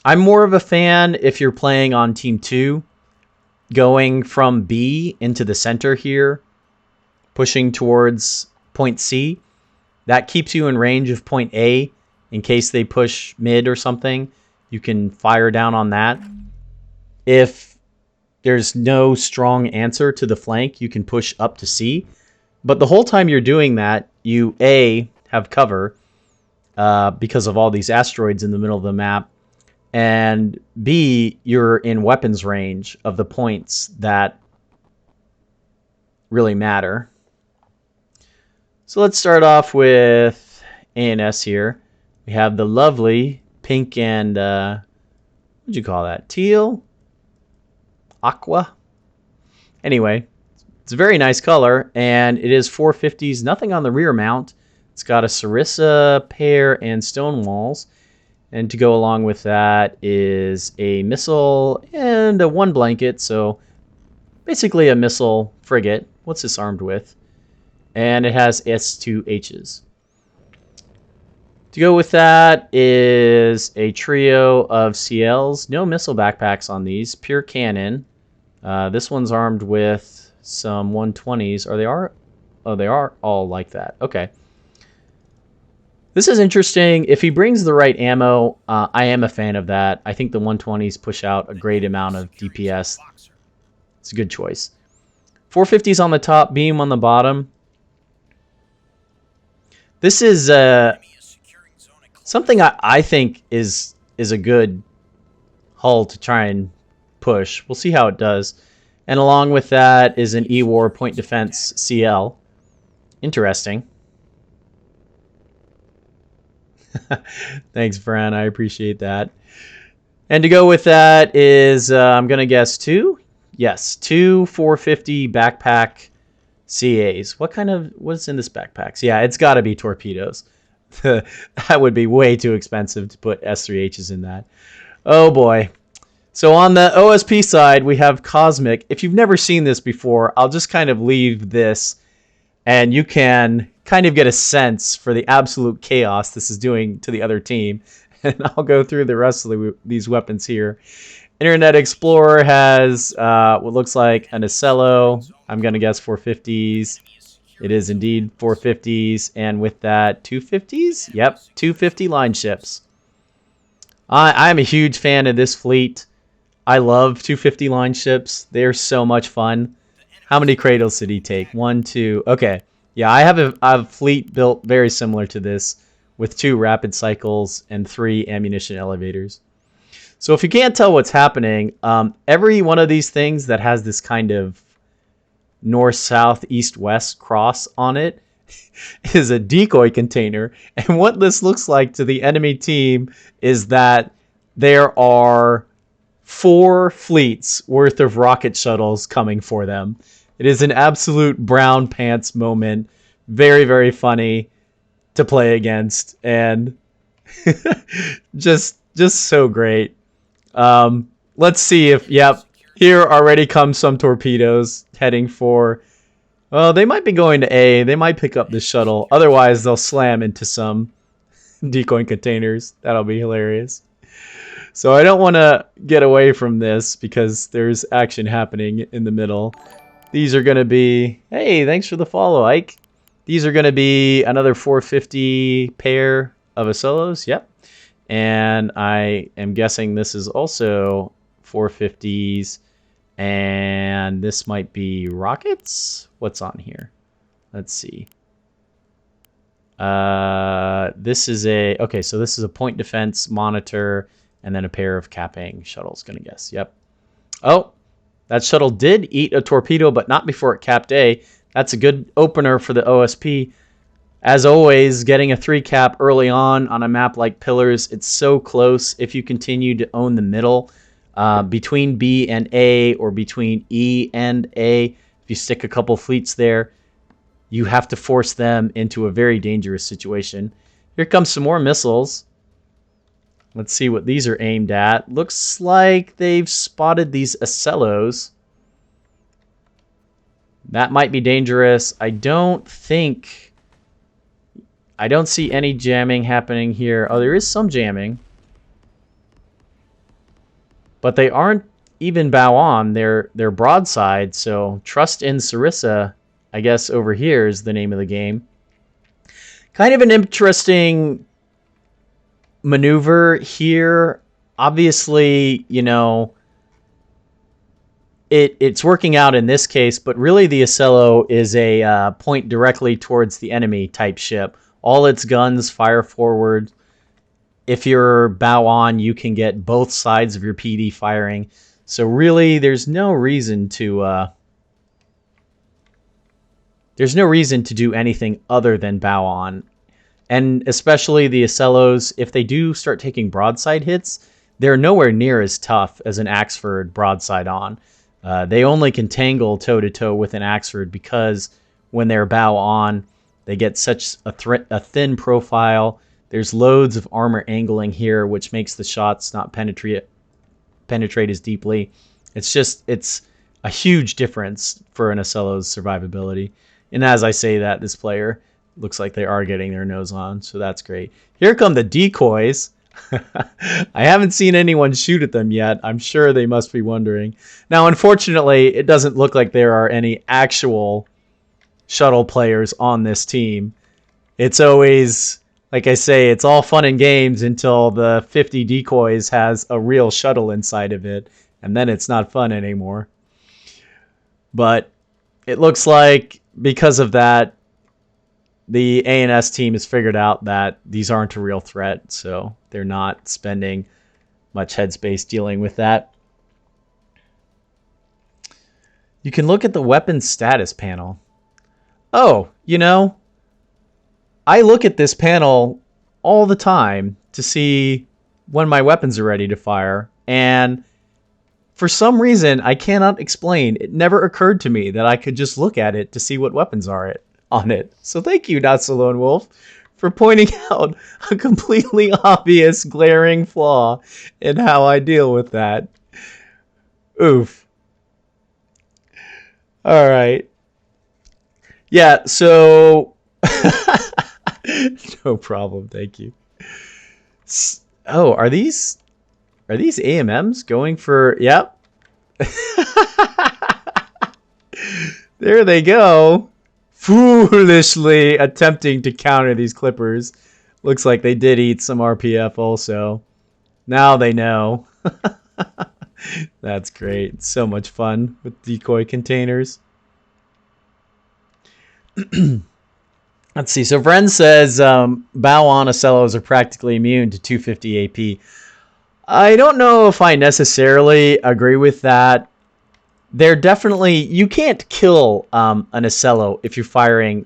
I'm more of a fan if you're playing on Team 2, going from B into the center here, pushing towards point C. That keeps you in range of point A in case they push mid or something. You can fire down on that. If there's no strong answer to the flank, you can push up to C. But the whole time you're doing that, you A, have cover because of all these asteroids in the middle of the map, and B, you're in weapons range of the points that really matter. So let's start off with A&S here. We have the lovely pink and, what'd you call that? Teal? Aqua? Anyway, it's a very nice color, and it is 450s, nothing on the rear mount. It's got a Sarissa pair and stone walls. And to go along with that is a missile and a 1 blanket, so basically a missile frigate. What's this armed with? And it has S2Hs. To go with that is a trio of CLs. No missile backpacks on these. Pure cannon. This one's armed with some 120s. Oh, they are all like that. Okay. This is interesting. If he brings the right ammo, I am a fan of that. I think the 120s push out a great amount of DPS. It's a good choice. 450s on the top, beam on the bottom. This is something I think is a good hull to try and push. We'll see how it does. And along with that is an E-War Point Defense CL. Interesting. Thanks, Fran. I appreciate that. And to go with that is, I'm going to guess 2? Yes, 2 450 backpack CAs. What's in this backpack? Yeah, it's got to be torpedoes. That would be way too expensive to put S3Hs in that. Oh boy. So on the OSP side, we have Cosmic. If you've never seen this before, I'll just kind of leave this, and you can kind of get a sense for the absolute chaos this is doing to the other team. And I'll go through the rest of these weapons here. Internet Explorer has what looks like an Ocello. I'm going to guess 450s. It is indeed 450s. And with that, 250s? Yep, 250 line ships. I'm a huge fan of this fleet. I love 250 line ships. They're so much fun. How many cradles did he take? 1, 2. Okay. Yeah, I have a fleet built very similar to this with 2 rapid cycles and 3 ammunition elevators. So if you can't tell what's happening, every one of these things that has this kind of north, south, east, west cross on it is a decoy container. And what this looks like to the enemy team is that there are 4 fleets worth of rocket shuttles coming for them. It is an absolute brown pants moment. Very, very funny to play against, and just so great. Let's see if, yep, here already comes some torpedoes heading for, well, they might be going to A. They might pick up the shuttle. Otherwise, they'll slam into some decoy containers. That'll be hilarious. So I don't want to get away from this because there's action happening in the middle. These are going to be, hey, thanks for the follow, Ike. These are going to be another 450 pair of Ocellos. Yep. And I am guessing this is also 450s. And this might be rockets. What's on here? Let's see. This is okay, so this is a point defense monitor and then a pair of capping shuttles, gonna guess. Yep. Oh, that shuttle did eat a torpedo, but not before it capped A. That's a good opener for the OSP. As always, getting a 3 cap early on a map like Pillars, it's so close if you continue to own the middle. Between B and A or between E and A, if you stick a couple fleets there, you have to force them into a very dangerous situation. Here comes some more missiles. Let's see what these are aimed at. Looks like they've spotted these Ocellos. That might be dangerous. I don't see any jamming happening here. Oh, there is some jamming. but they aren't even bow on. They're broadside. So trust in Sarissa, I guess, over here is the name of the game. Kind of an interesting maneuver here. Obviously, you know, it's working out in this case, but really the Ocello is a point directly towards the enemy type ship. All its guns fire forward. If you're bow on, you can get both sides of your PD firing. So really, there's no reason to do anything other than bow on. And especially the Ocellos, if they do start taking broadside hits, they're nowhere near as tough as an Axford broadside on. They only can tangle toe-to-toe with an Axford because when they're bow on, they get such a thin profile. There's loads of armor angling here, which makes the shots not penetrate as deeply. It's a huge difference for an Ocello's survivability. And as I say that, this player looks like they are getting their nose on, so that's great. Here come the decoys. I haven't seen anyone shoot at them yet. I'm sure they must be wondering. Now, unfortunately, it doesn't look like there are any actual shuttle players on this team. It's always, like I say, it's all fun and games until the 50 decoys has a real shuttle inside of it, and then it's not fun anymore. But it looks like because of that, the A&S team has figured out that these aren't a real threat, so they're not spending much headspace dealing with that. You can look at the weapons status panel. Oh, you know, I look at this panel all the time to see when my weapons are ready to fire, and for some reason, I cannot explain. It never occurred to me that I could just look at it to see what weapons are on it. So thank you, Not So Lone Wolf, for pointing out a completely obvious glaring flaw in how I deal with that. Oof. All right. Yeah, so no problem, thank you. Oh, are these AMMs going for... Yep. There they go. Foolishly attempting to counter these clippers. Looks like they did eat some RPF also. Now they know. That's great. So much fun with decoy containers. Let's see. So Vren says bow on Ocellos are practically immune to 250 AP. I don't know if I necessarily agree with that. They're definitely... You can't kill an Ocello if you're firing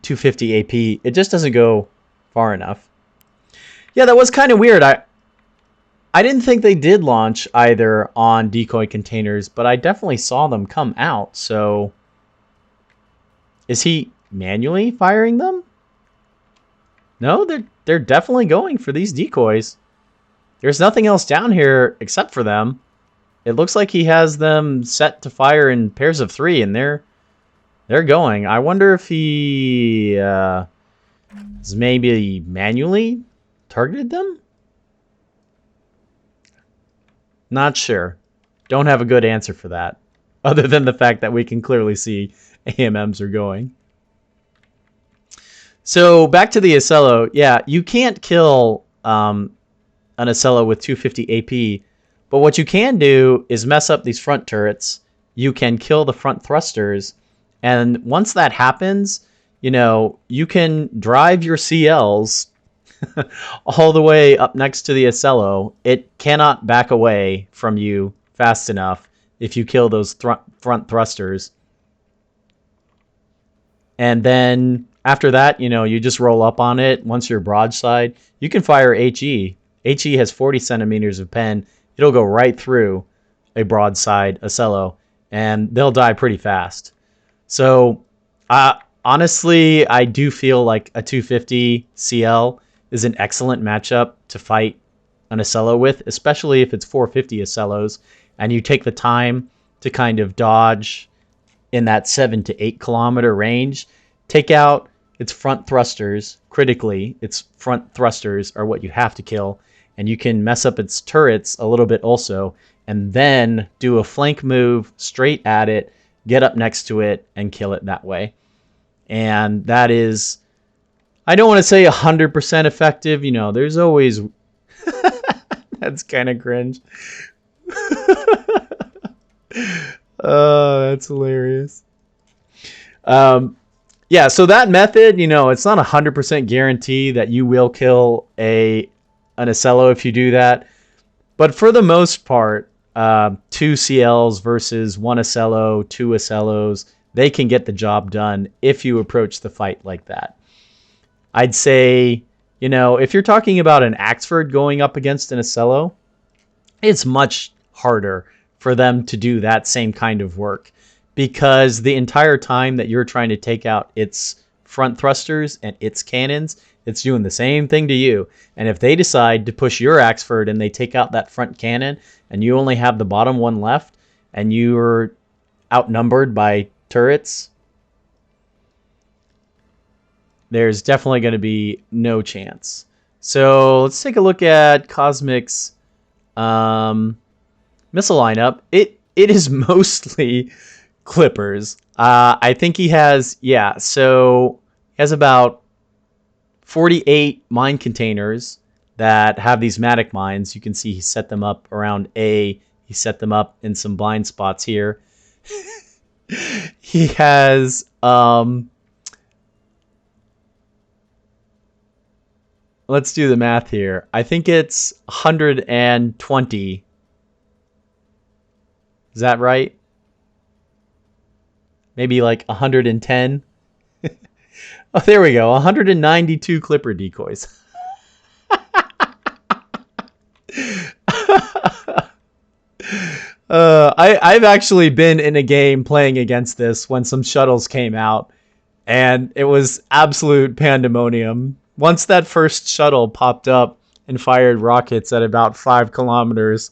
250 AP. It just doesn't go far enough. Yeah, that was kind of weird. I didn't think they did launch either on decoy containers, but I definitely saw them come out. So is he manually firing them? No, they're definitely going for these decoys. There's nothing else down here except for them. It looks like he has them set to fire in pairs of 3, and they're going. I wonder if he has maybe manually targeted them? Not sure. Don't have a good answer for that, other than the fact that we can clearly see AMMs are going. So back to the Ocello. Yeah, you can't kill an Ocello with 250 AP, but what you can do is mess up these front turrets. You can kill the front thrusters, and once that happens, you know, you can drive your CLs all the way up next to the Ocello. It cannot back away from you fast enough if you kill those front thrusters. And then after that, you know, you just roll up on it. Once you're broadside, you can fire HE. HE has 40 centimeters of pen. It'll go right through a broadside Ocello, and they'll die pretty fast. So, honestly, I do feel like a 250 CL is an excellent matchup to fight an Ocello with, especially if it's 450 Ocellos, and you take the time to kind of dodge in that 7 to 8 kilometer range. Take out its front thrusters critically. Its front thrusters are what you have to kill, and you can mess up its turrets a little bit also and then do a flank move straight at it, get up next to it, and kill it that way. And that is, I don't want to say 100% effective. You know, there's always... That's kind of cringe. Oh, that's hilarious. Yeah, so that method, you know, it's not 100% guarantee that you will kill an Acello if you do that. But for the most part, 2 CLs versus 1 Acello, 2 Acellos, they can get the job done if you approach the fight like that. I'd say, you know, if you're talking about an Axford going up against an Acello, it's much harder for them to do that same kind of work, because the entire time that you're trying to take out its front thrusters and its cannons, it's doing the same thing to you. And if they decide to push your Axford and they take out that front cannon and you only have the bottom one left and you're outnumbered by turrets, there's definitely going to be no chance. So let's take a look at Cosmic's missile lineup. It is mostly clippers. I think he has, so he has about 48 mine containers that have these Matic mines. You can see he set them up around A. He set them up in some blind spots here. He has let's do the math here. I think it's 120. Is that right? Maybe like 110. Oh, there we go. 192 clipper decoys. I've actually been in a game playing against this when some shuttles came out, and it was absolute pandemonium. Once that first shuttle popped up and fired rockets at about 5 kilometers,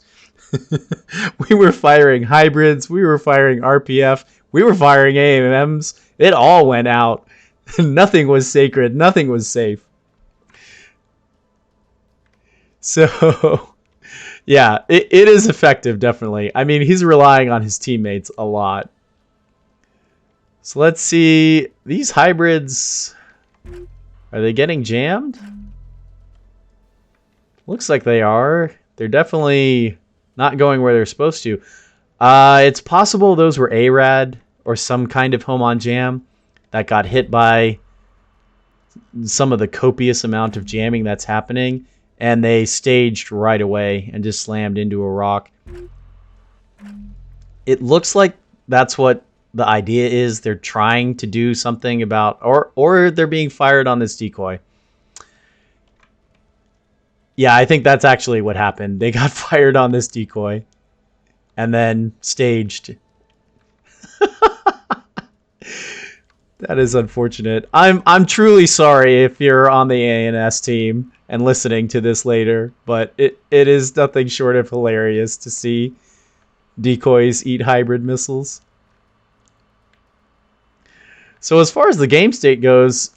we were firing hybrids, we were firing RPF, we were firing AMMs. It all went out. Nothing was sacred. Nothing was safe. So, yeah, it is effective, definitely. I mean, he's relying on his teammates a lot. So let's see. These hybrids, are they getting jammed? Looks like they are. They're definitely not going where they're supposed to. It's possible those were ARAD or some kind of home on jam that got hit by some of the copious amount of jamming that's happening, and they staged right away and just slammed into a rock. It looks like that's what the idea is. They're trying to do something about, or they're being fired on this decoy. Yeah, I think that's actually what happened. They got fired on this decoy and then staged. That is unfortunate. I'm truly sorry if you're on the ANS team and listening to this later, but it is nothing short of hilarious to see decoys eat hybrid missiles. So as far as the game state goes,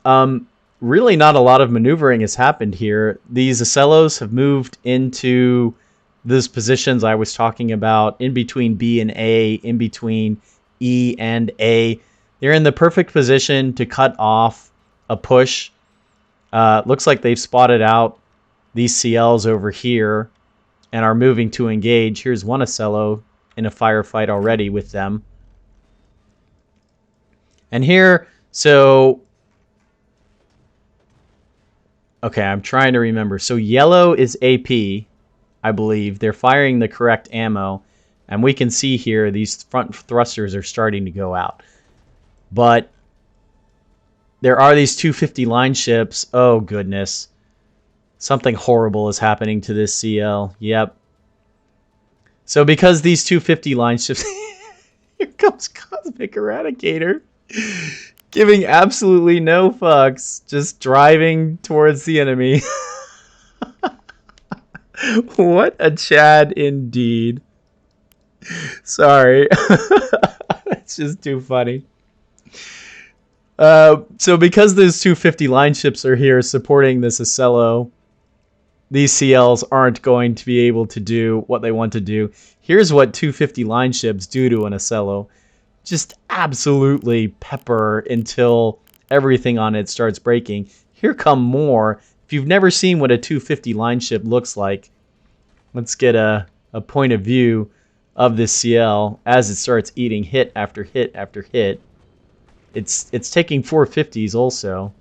really not a lot of maneuvering has happened here. These Acellos have moved into those positions I was talking about, in between B and A, in between E and A. They're in the perfect position to cut off a push. Looks like they've spotted out these CLs over here and are moving to engage. Here's one Acello in a firefight already with them. And here, so... Okay, I'm trying to remember. So yellow is AP, I believe. They're firing the correct ammo. And we can see here these front thrusters are starting to go out. But there are these 250 line ships. Oh, goodness. Something horrible is happening to this CL. Yep. So because these 250 line ships... Here comes Cosmic Eradicator. Giving absolutely no fucks. Just driving towards the enemy. What a Chad indeed. Sorry. It's just too funny. So because those 250 line ships are here supporting this Acello, these CLs aren't going to be able to do what they want to do. Here's what 250 line ships do to an Ocello. Just absolutely pepper until everything on it starts breaking. Here come more. If you've never seen what a 250 line ship looks like, let's get a point of view of this CL as it starts eating hit after hit after hit. It's taking 450s also.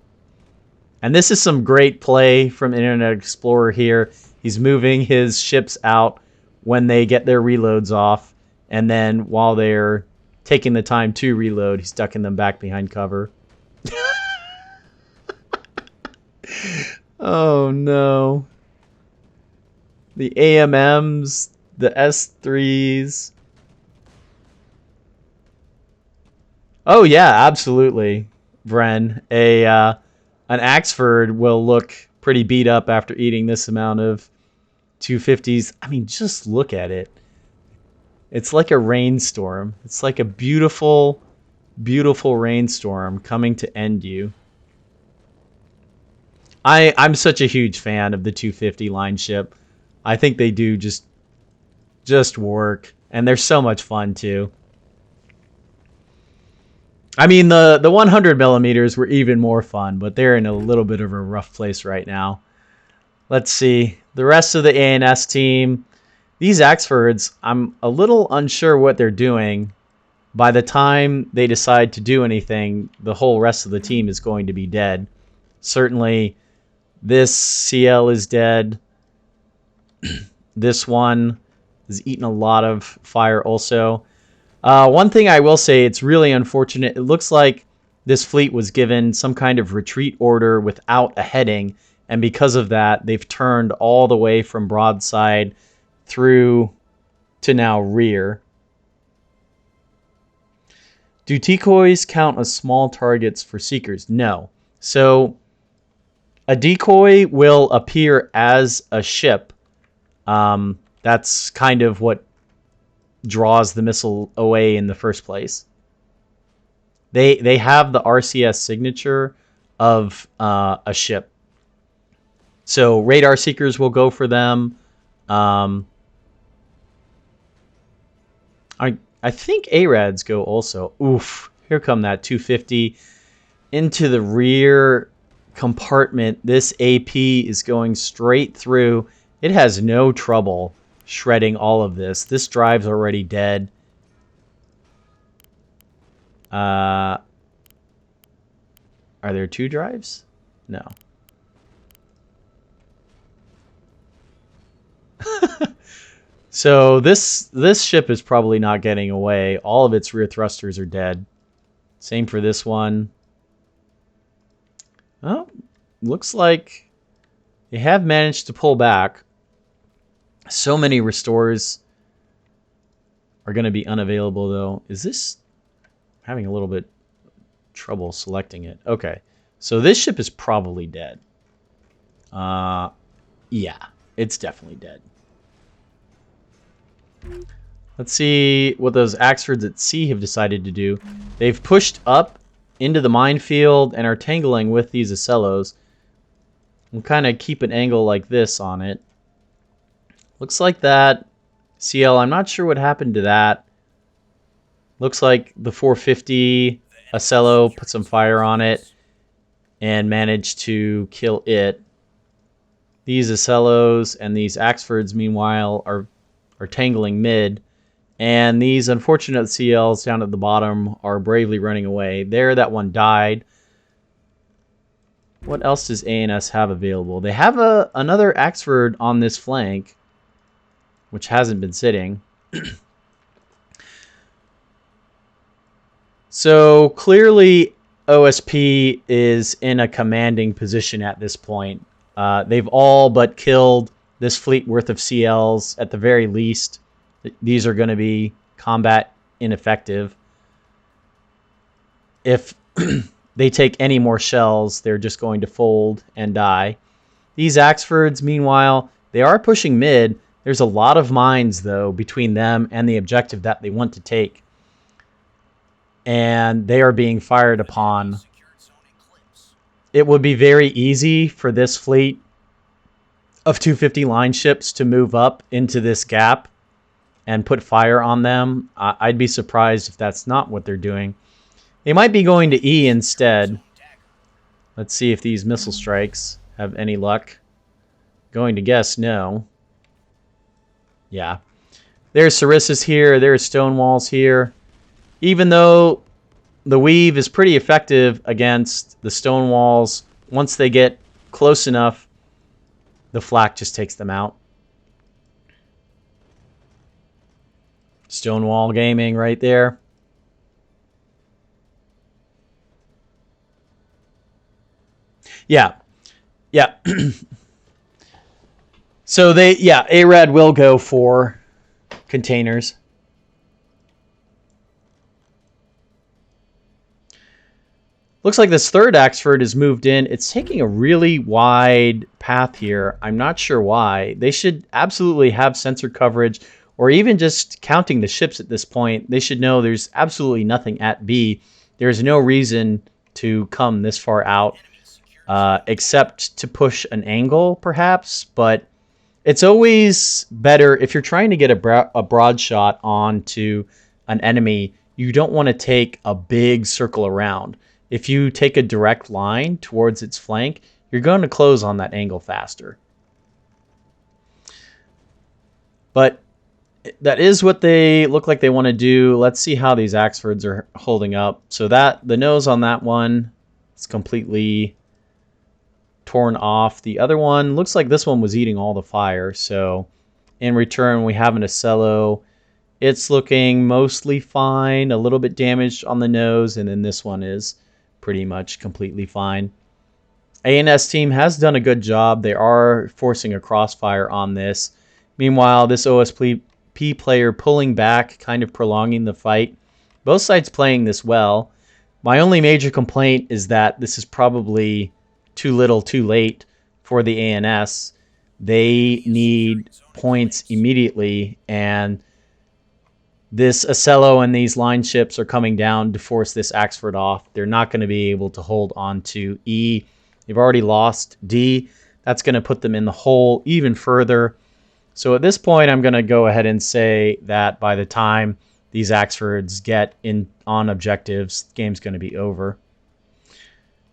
And this is some great play from Internet Explorer here. He's moving his ships out when they get their reloads off. And then while they're taking the time to reload, he's ducking them back behind cover. Oh no. The AMMs, the S3s. Oh yeah, absolutely, Vren. An Axford will look pretty beat up after eating this amount of 250s. I mean, just look at it. It's like a rainstorm. It's like a beautiful, beautiful rainstorm coming to end you. I'm such a huge fan of the 250 line ship. I think they do just work, and they're so much fun too. I mean, the 100 millimeters were even more fun, but they're in a little bit of a rough place right now. Let's see. The rest of the ANS team, these Axfords, I'm a little unsure what they're doing. By the time they decide to do anything, the whole rest of the team is going to be dead. Certainly, this CL is dead. This one is eating a lot of fire also. One thing I will say, it's really unfortunate. It looks like this fleet was given some kind of retreat order without a heading, and because of that, they've turned all the way from broadside through to now rear. Do decoys count as small targets for seekers? No. So a decoy will appear as a ship. That's kind of what draws the missile away in the first place. They have the RCS signature of a ship. So radar seekers will go for them. I think ARADs go also. Oof, here come that 250 into the rear compartment. This AP is going straight through. It has no trouble shredding all of this. This drive's already dead. Are there two drives? No. So this ship is probably not getting away. All of its rear thrusters are dead. Same for this one. Oh, looks like they have managed to pull back. So many restores are going to be unavailable, though. Is this having a little bit trouble selecting it? Okay, so this ship is probably dead. Yeah, it's definitely dead. Let's see what those Axfords at sea have decided to do. They've pushed up into the minefield and are tangling with these Ocellos. We'll kind of keep an angle like this on it. Looks like that CL, I'm not sure what happened to that. Looks like the 450 Ocello put some fire on it and managed to kill it. These Ocellos and these Axfords, meanwhile, are tangling mid. And these unfortunate CLs down at the bottom are bravely running away. There, that one died. What else does ANS have available? They have another Axford on this flank, which hasn't been sitting. So clearly OSP is in a commanding position at this point. They've all but killed this fleet worth of CLs at the very least. These are going to be combat ineffective. If they take any more shells, they're just going to fold and die. These Axfords, meanwhile, they are pushing mid. There's a lot of mines, though, between them and the objective that they want to take. And they are being fired upon. It would be very easy for this fleet of 250 line ships to move up into this gap and put fire on them. I'd be surprised if that's not what they're doing. They might be going to E instead. Let's see if these missile strikes have any luck. Going to guess no. Yeah. There's Sarissus here. There's Stonewalls here. Even though the weave is pretty effective against the Stonewalls, once they get close enough, the flak just takes them out. Stonewall Gaming right there. Yeah. Yeah. So ARAD will go for containers. Looks like this third Axford is moved in. It's taking a really wide path here. I'm not sure why. They should absolutely have sensor coverage, or even just counting the ships at this point. They should know there's absolutely nothing at B. There's no reason to come this far out, except to push an angle, perhaps. But it's always better if you're trying to get a broad shot onto an enemy. You don't want to take a big circle around. If you take a direct line towards its flank, you're going to close on that angle faster. But that is what they look like they want to do. Let's see how these Axfords are holding up. So that the nose on that one is completely torn off. The other one looks like this one was eating all the fire. So in return, we have an Ocello. It's looking mostly fine, a little bit damaged on the nose, and then this one is pretty much completely fine. ANS team has done a good job. They are forcing a crossfire on this. Meanwhile, this OSP player pulling back, kind of prolonging the fight. Both sides playing this well. My only major complaint is that this is probably too little too late for the ANS. They need points immediately, and this Ocello and these line ships are coming down to force this Axford off. They're not going to be able to hold on to E. They've already lost D. That's going to put them in the hole even further. So at this point, I'm going to go ahead and say that by the time these Axfords get in on objectives, the game's going to be over.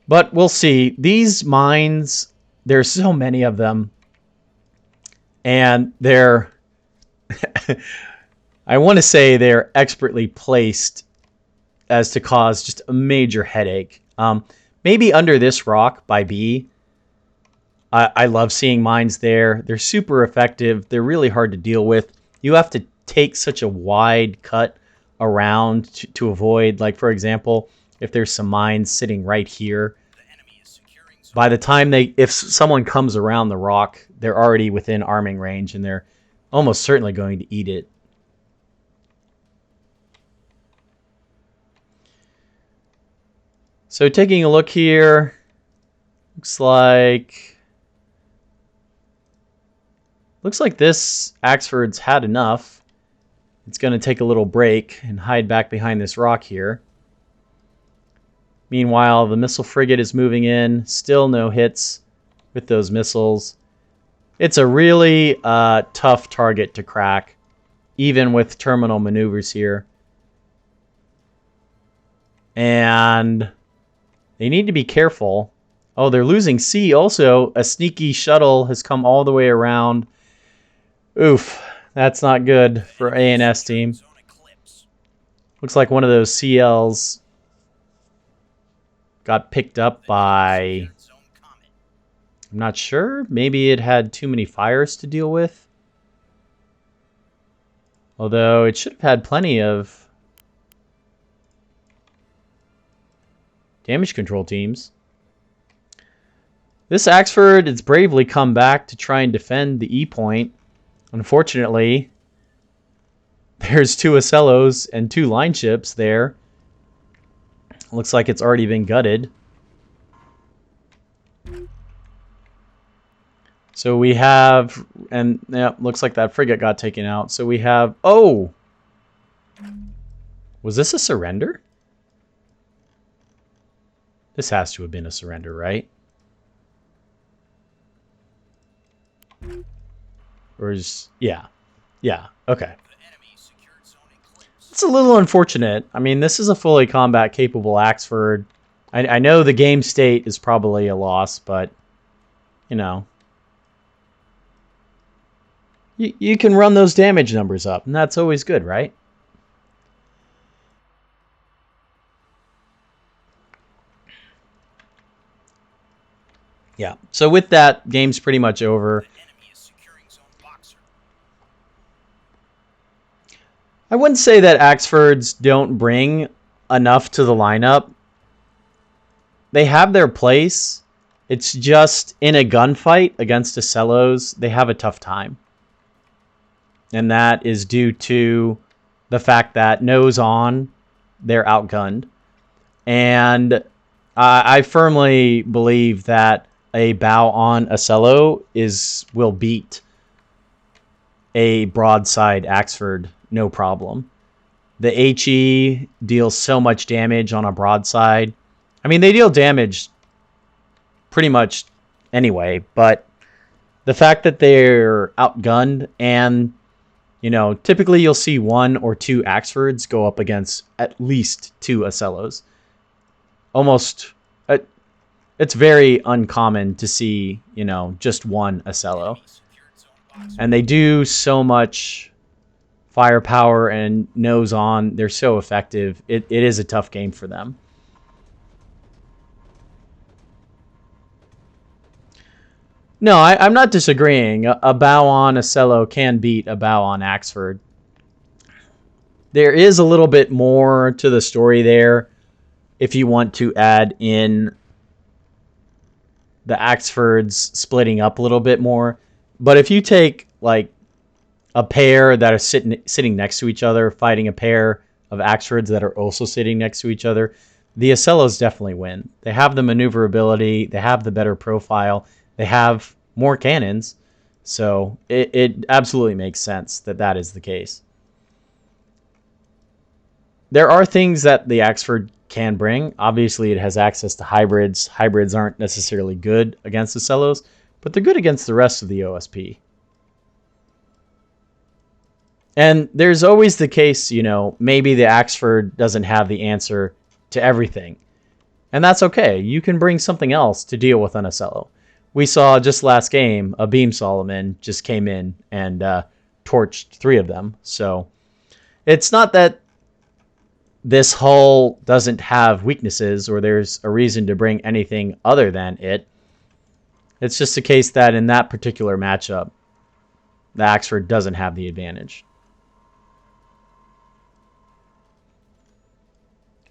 But we'll see. These mines, there's so many of them. And they're... I want to say they're expertly placed as to cause just a major headache. Maybe under this rock by B. I love seeing mines there. They're super effective. They're really hard to deal with. You have to take such a wide cut around to avoid, like, for example, if there's some mines sitting right here. By the time if someone comes around the rock, they're already within arming range, and they're almost certainly going to eat it. So taking a look here, looks like this Axford's had enough. It's going to take a little break and hide back behind this rock here. Meanwhile, the missile frigate is moving in. Still no hits with those missiles. It's a really tough target to crack, even with terminal maneuvers here. And they need to be careful. Oh, they're losing C also. A sneaky shuttle has come all the way around. Oof, that's not good for ANS team. Looks like one of those CLs got picked up by... I'm not sure. Maybe it had too many fires to deal with. Although it should have had plenty of damage control teams. This Axford has bravely come back to try and defend the E point. Unfortunately, there's two Ocellos and two line ships there. Looks like it's already been gutted. So we have, and yeah, looks like that frigate got taken out. So we have, oh! Was this a surrender? This has to have been a surrender, right? Or is... Yeah. Yeah. Okay. It's a little unfortunate. I mean, this is a fully combat-capable Axford. I know the game state is probably a loss, but, you know... You can run those damage numbers up, and that's always good, right? Yeah. So with that, game's pretty much over. I wouldn't say that Axfords don't bring enough to the lineup. They have their place. It's just in a gunfight against Acellos, they have a tough time. And that is due to the fact that nose on, they're outgunned. And I firmly believe that a bow on Acello will beat a broadside Axford, no problem. The HE deals so much damage on a broadside. I mean, they deal damage pretty much anyway, but the fact that they're outgunned and, you know, typically you'll see 1 or 2 Axfords go up against at least 2 Acellos. Almost, it's very uncommon to see, you know, just 1 Acello. And they do so much firepower and nose on. They're so effective. It is a tough game for them. No, I'm not disagreeing. A bow on Acello can beat a bow on Axford. There is a little bit more to the story there if you want to add in the Axfords splitting up a little bit more. But if you take like a pair that are sitting next to each other, fighting a pair of Axfords that are also sitting next to each other, the Acellos definitely win. They have the maneuverability, they have the better profile, they have more cannons, so it absolutely makes sense that that is the case. There are things that the Axford can bring. Obviously, it has access to hybrids. Hybrids aren't necessarily good against the Acellos, but they're good against the rest of the OSP. And there's always the case, you know, maybe the Axford doesn't have the answer to everything. And that's okay. You can bring something else to deal with an Acello. We saw just last game, a Beam Solomon just came in and torched 3 of them. So it's not that this hull doesn't have weaknesses or there's a reason to bring anything other than it. It's just a case that in that particular matchup, the Axford doesn't have the advantage.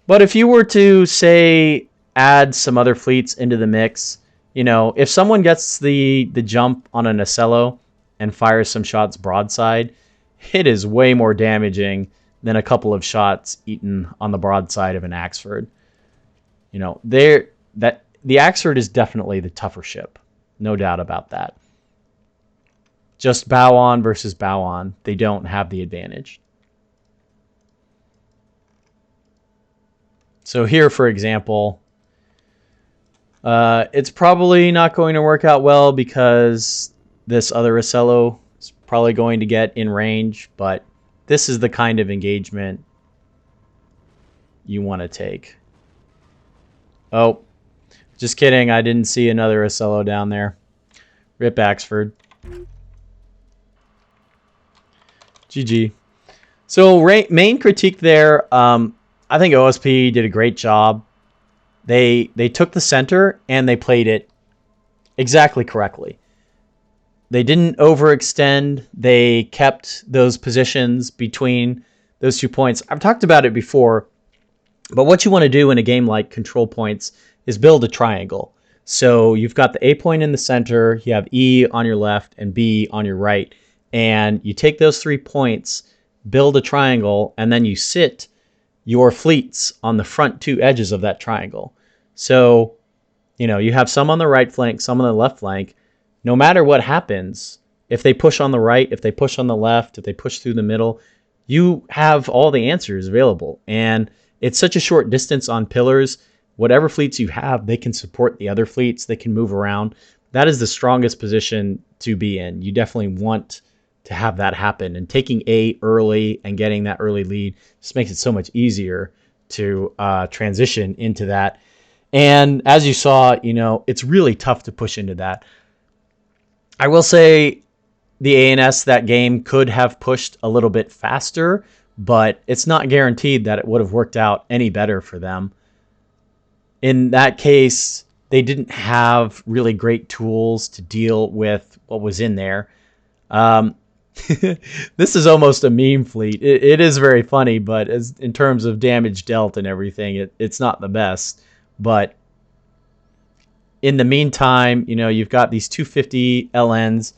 But if you were to, say, add some other fleets into the mix, you know, if someone gets the jump on an Acello and fires some shots broadside, it is way more damaging than a couple of shots eaten on the broadside of an Axford. You know, the Axford is definitely the tougher ship. No doubt about that. Just bow on versus bow on. They don't have the advantage. So here, for example, it's probably not going to work out well because this other Acello is probably going to get in range, but this is the kind of engagement you want to take. Oh, just kidding. I didn't see another Acello down there. Rip Axford. GG. So main critique there, I think OSP did a great job. They took the center and they played it exactly correctly. They didn't overextend. They kept those positions between those 2 points. I've talked about it before, but what you want to do in a game like Control Points is build a triangle. So you've got the A point in the center, you have E on your left and B on your right, and you take those 3 points, build a triangle, and then you sit your fleets on the front 2 edges of that triangle. So, you know, you have some on the right flank, some on the left flank. No matter what happens, if they push on the right, if they push on the left, if they push through the middle, you have all the answers available. And it's such a short distance on pillars. Whatever fleets you have, they can support the other fleets. They can move around. That is the strongest position to be in. You definitely want to have that happen. And taking A early and getting that early lead just makes it so much easier to transition into that. And as you saw, it's really tough to push into that. I will say the ANS that game could have pushed a little bit faster, but it's not guaranteed that it would have worked out any better for them. In that case, they didn't have really great tools to deal with what was in there. This is almost a meme fleet. It is very funny, but in terms of damage dealt and everything, it's not the best. But in the meantime, you've got these 250 LNs.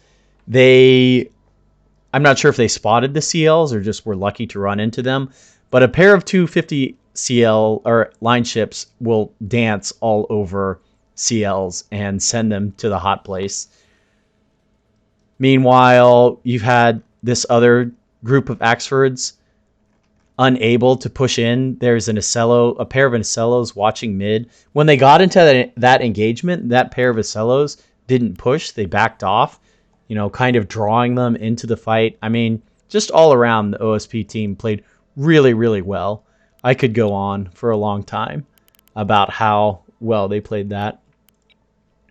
I'm not sure if they spotted the CLs or just were lucky to run into them, but a pair of 250 CL or line ships will dance all over CLs and send them to the hot place. Meanwhile, you've had this other group of Axfords unable to push in. There's a pair of Acellos watching mid. When they got into that engagement, that pair of Acellos didn't push. They backed off, kind of drawing them into the fight. I mean, just all around, the OSP team played really, really well. I could go on for a long time about how well they played that.